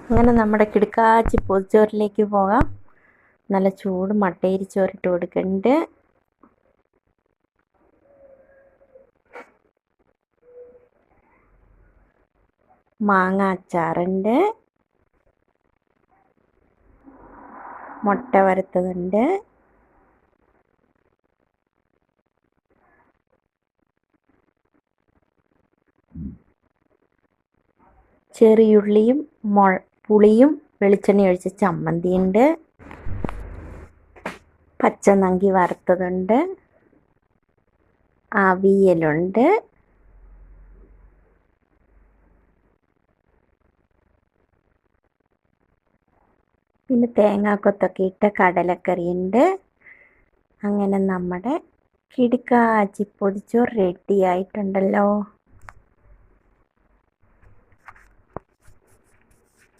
അങ്ങനെ നമ്മുടെ കിടുക്കാച്ചി പൊതിച്ചോറിലേക്ക് പോകാം. നല്ല ചൂട് മട്ടയിരിച്ചോറിട്ട് കൊടുക്കുന്നുണ്ട്. മാങ്ങ അച്ചാറുണ്ട്, മുട്ട വറുത്തതുണ്ട്, ചെറിയുള്ളിയും പുളിയും വെളിച്ചെണ്ണ ഒഴിച്ച ചമ്മന്തിയുണ്ട്, പച്ചനങ്കി വറുത്തതുണ്ട്, അവിയലുണ്ട്, പിന്നെ തേങ്ങാക്കൊത്തൊക്കെ ഇട്ട കടലക്കറിയുണ്ട്. അങ്ങനെ നമ്മുടെ കിടുക്കാച്ചി പൊതിച്ചോറ് റെഡി ആയിട്ടുണ്ടല്ലോ.